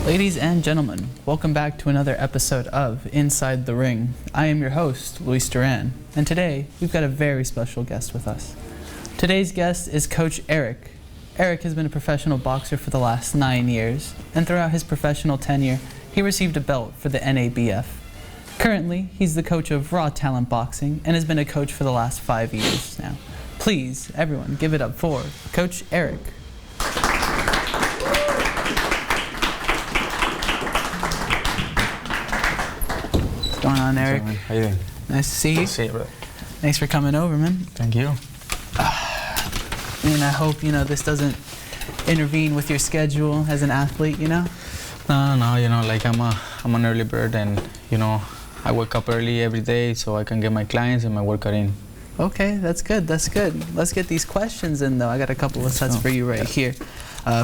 Ladies and gentlemen, welcome back to another episode of Inside the Ring. I am your host, Luis Duran, and today we've got a very special guest with us. Today's guest is Coach Eric. Eric has been a professional boxer for the last 9 years, and throughout his professional tenure, he received a belt for the NABF. Currently, he's the coach of Raw Talent Boxing and has been a coach for the last 5 years now. Please, everyone, give it up for Coach Eric. What's going on, Eric? How you doing? Nice to see you. Nice to see you, bro. Thanks for coming over, man. Thank you. And I hope, this doesn't intervene with your schedule as an athlete, No, like I'm an early bird, and I wake up early every day so I can get my clients and my workout in. Okay, that's good, that's good. Let's get these questions in though. I got a couple of sets for you right here.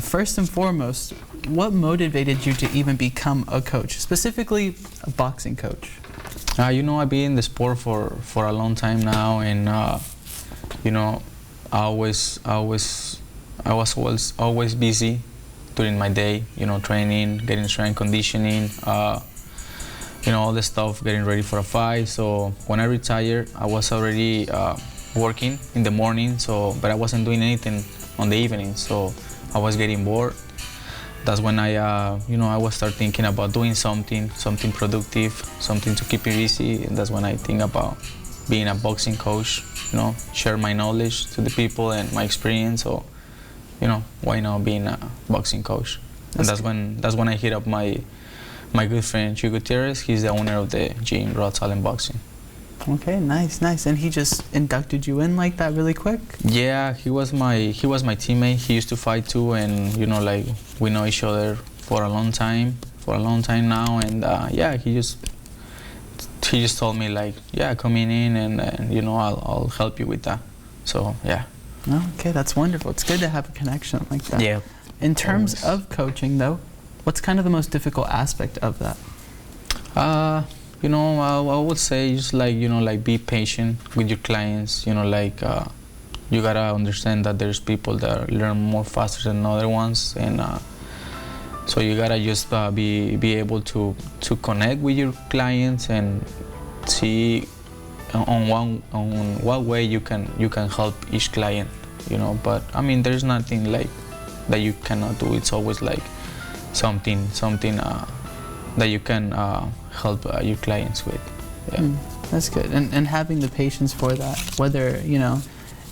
First and foremost, what motivated you to even become a coach, specifically a boxing coach? I've been in the sport for a long time now, and I was always busy during my day, training, getting strength conditioning, all the stuff, getting ready for a fight. So when I retired, I was already working in the morning, but I wasn't doing anything on the evening, so I was getting bored. That's when I was start thinking about doing something productive, something to keep me busy, and that's when I think about being a boxing coach, share my knowledge to the people and my experience. So, why not being a boxing coach? And that's when I hit up my good friend Hugo Gutierrez. He's the owner of the gym, Raw Talent Boxing. Okay, nice. And he just inducted you in like that really quick? Yeah, he was my teammate. He used to fight too, and we know each other for a long time now. And he just told me coming in and I'll help you with that. So yeah. Okay, that's wonderful. It's good to have a connection like that. Yeah. In terms of coaching though, what's kind of the most difficult aspect of that? I would say just be patient with your clients. You gotta understand that there's people that learn more faster than other ones, and so you gotta just be able to connect with your clients and see on what way you can help each client. But I mean, there's nothing like that you cannot do. It's always like something that you can help your clients with. Yeah. That's good. And having the patience for that, whether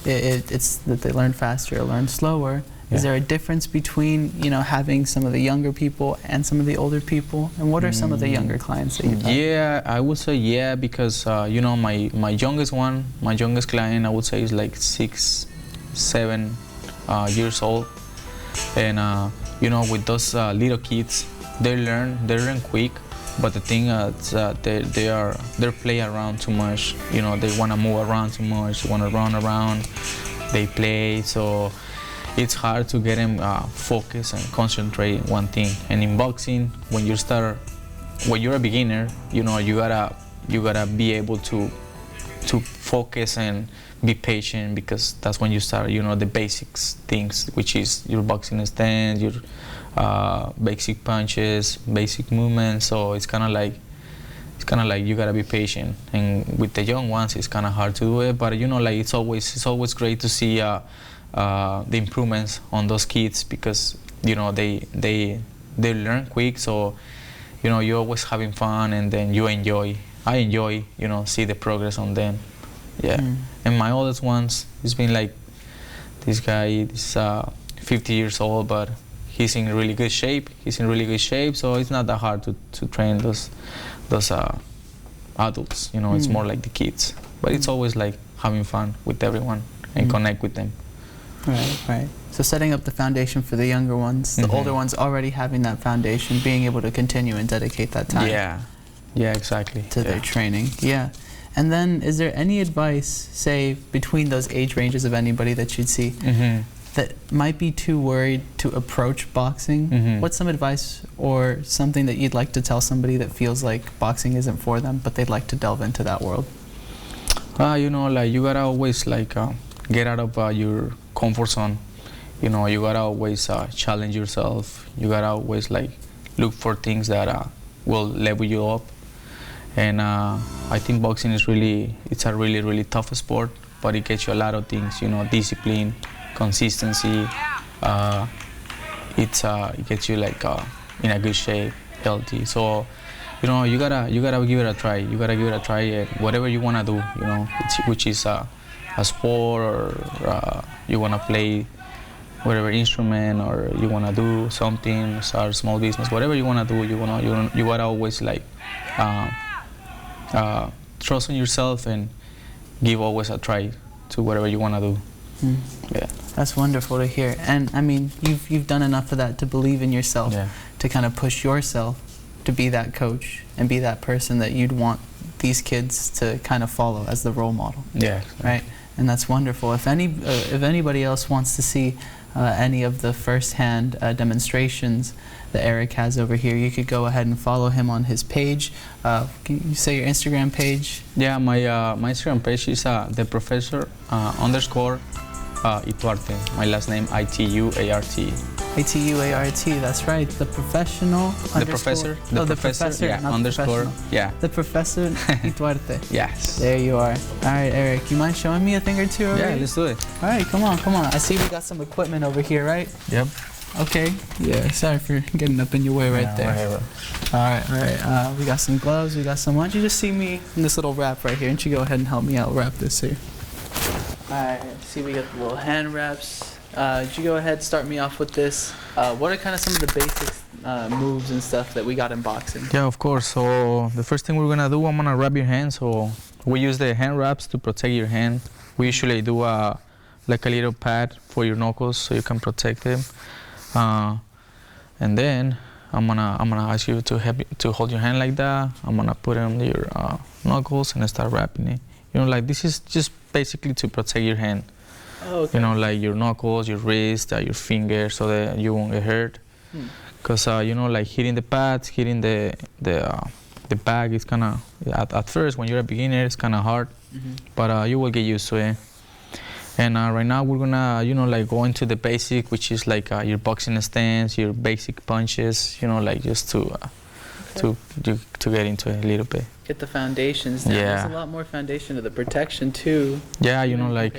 it's that they learn faster or learn slower. Yeah. Is there a difference between having some of the younger people and some of the older people? And what are some of the younger clients that you've had? Yeah, I would say because my youngest client, I would say is like 6, 7 years old, and with those little kids, they learn quick. But the thing is they play around too much. They want to move around too much, want to run around. They play, so it's hard to get them focused and concentrate on one thing. And in boxing, when you're a beginner, you gotta be able to focus and be patient, because that's when you start, the basics things, which is your boxing stance, your basic punches, basic movements. So it's kind of like you gotta be patient. And with the young ones, it's kind of hard to do it. But it's always great to see the improvements on those kids, because they learn quick. So you're always having fun, and then I enjoy see the progress on them. Yeah. And my oldest ones, it's been like this guy is 50 years old, but he's in really good shape. So it's not that hard to train those adults. It's more like the kids. But it's always like having fun with everyone and connect with them. Right. So setting up the foundation for the younger ones, the older ones already having that foundation, being able to continue and dedicate that time. Yeah, exactly. To their training. Yeah. And then, is there any advice, say, between those age ranges of anybody that you'd see that might be too worried to approach boxing? What's some advice or something that you'd like to tell somebody that feels like boxing isn't for them, but they'd like to delve into that world? You gotta always get out of your comfort zone. You gotta always challenge yourself. You gotta always look for things that will level you up. And I think boxing is it's a really tough sport, but it gets you a lot of things, discipline, consistency. It gets you like in a good shape, healthy. So, you gotta give it a try. You gotta give it a try at whatever you wanna do, which is a sport, or you wanna play whatever instrument, or you wanna do something, start a small business, whatever you wanna do. You gotta always like trust in yourself and give always a try to whatever you wanna do. Yeah. That's wonderful to hear. And I mean, you've done enough of that to believe in yourself, to kind of push yourself to be that coach and be that person that you'd want these kids to kind of follow as the role model. Yeah. Right. And that's wonderful. If anybody else wants to see any of the first-hand demonstrations that Eric has over here, you could go ahead and follow him on his page. Can you say your Instagram page? Yeah, my Instagram page is the professor _ Ituarte. My last name Ituart. Ituart. That's right. The professional. The professor. The professor. Yeah. _ Yeah. The professor Ituarte. Yes. There you are. All right, Eric. You mind showing me a thing or two? Yeah, let's do it. All right, come on. I see we got some equipment over here, right? Yep. Okay. Yeah. Sorry for getting up in your way right there. Whatever. All right. We got some gloves. We got some. Why don't you just see me in this little wrap right here? Why don't you go ahead and help me out wrap this here? Alright, see we got the little hand wraps. Did you go ahead and start me off with this? What are kind of some of the basic moves and stuff that we got in boxing? Yeah, of course. So the first thing we're gonna do, I'm gonna wrap your hand. So we use the hand wraps to protect your hand. We usually do like a little pad for your knuckles so you can protect them. And then I'm gonna ask you to hold your hand like that. I'm gonna put it on your knuckles and start wrapping it. Like this is just basically to protect your hand. Oh, okay. Like your knuckles, your wrist, your fingers, so that you won't get hurt. Because like hitting the pads, hitting the bag is kind of at first when you're a beginner it's kind of hard, but you will get used to it. And right now we're gonna like go into the basic, which is like your boxing stance, your basic punches. Like just to get into it a little bit. Get the foundations down. Yeah. There's a lot more foundation to the protection too. Yeah, like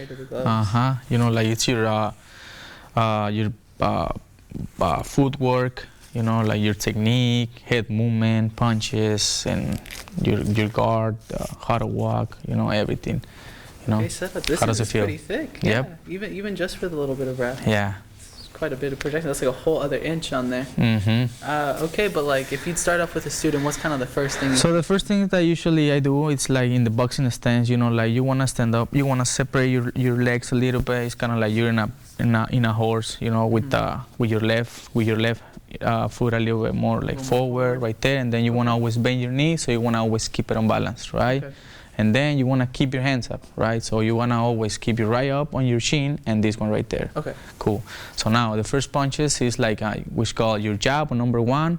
like it's your footwork, like your technique, head movement, punches, and your guard, how to walk, everything. Okay, setup. This how does is it feel? pretty thick. Yep. Yeah. Even just for the little bit of wrap. Yeah. Quite a bit of protection. That's like a whole other inch on there. Okay, but like if you'd start off with a student, what's kind of the first thing? So the first thing that usually I do, it's like in the boxing stance, like you want to stand up, you want to separate your legs a little bit. It's kind of like you're in a horse, with your left foot a little bit more like forward right there, and then you want to always bend your knee, so you want to always keep it on balance, right? Okay. And then you want to keep your hands up, right? So you want to always keep your right up on your chin and this one right there. Okay. Cool. So now the first punches is like, which call your jab on number one,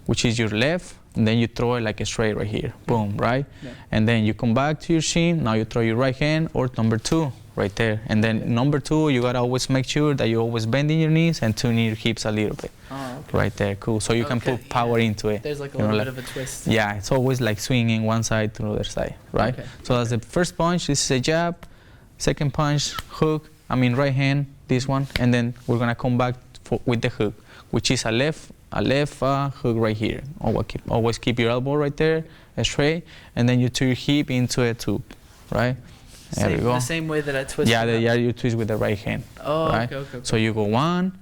which is your left, and then you throw it like a straight right here. Boom, right? Yeah. And then you come back to your chin, now you throw your right hand or number two right there. And then number two, you got to always make sure that you always bend in your knees and turn your hips a little bit. Oh, okay. Right there, cool. So you can put power into it. There's like a little bit of a twist. Yeah, it's always like swinging one side to the other side, right? Okay. So that's the first punch, this is a jab. Second punch, hook, right hand, this one. And then we're gonna come back with the hook, which is a left hook right here. Always keep your elbow right there, straight, and then you turn your hip into a tube, right? There we go. The same way that I twist. Yeah, you twist with the right hand. Oh, right? Okay. So you go one,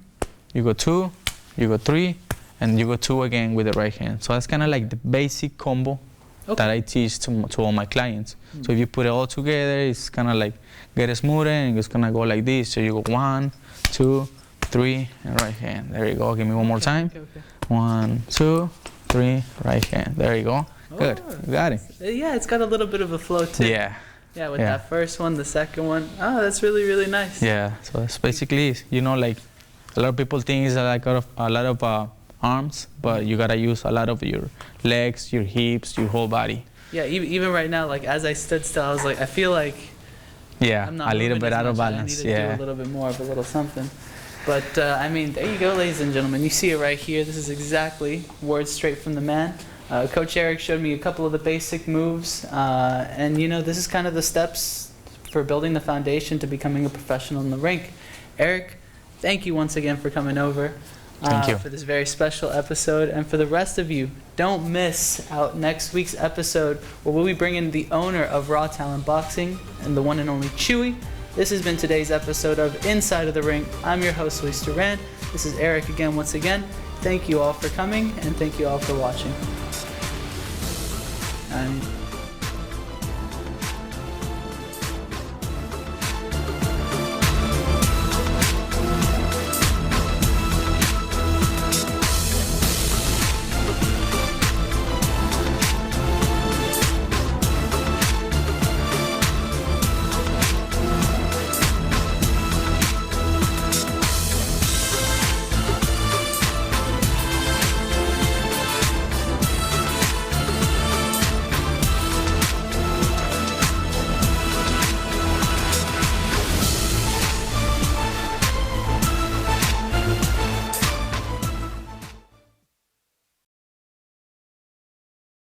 you go two, you go three, and you go two again with the right hand. So that's kind of like the basic combo that I teach to all my clients. So if you put it all together, it's kind of like get smoother, and it's gonna go like this. So you go 1, 2, 3, and right hand. There you go. Give me one more time. Okay. 1, 2, 3, right hand. There you go. Good. You got it. Yeah, it's got a little bit of a flow too. Yeah. Yeah, with that first one, the second one. Oh, that's really, really nice. Yeah, so it's basically, like a lot of people think it's like a lot of arms, but you gotta use a lot of your legs, your hips, your whole body. Yeah, even right now, like as I stood still, I was like, I feel like I'm not a little bit out of balance. I need to do a little bit more of a little something. But I mean, there you go, ladies and gentlemen. You see it right here. This is exactly words straight from the man. Coach Eric showed me a couple of the basic moves, and you know, this is kind of the steps for building the foundation to becoming a professional in the rink. Eric, thank you once again for coming over. Thank you. For this very special episode. And for the rest of you, don't miss out next week's episode where we'll be bringing the owner of Raw Talent Boxing and the one and only Chewy. This has been today's episode of Inside of the Ring. I'm your host, Luis Duran. This is Eric again, once again. Thank you all for coming, and thank you all for watching.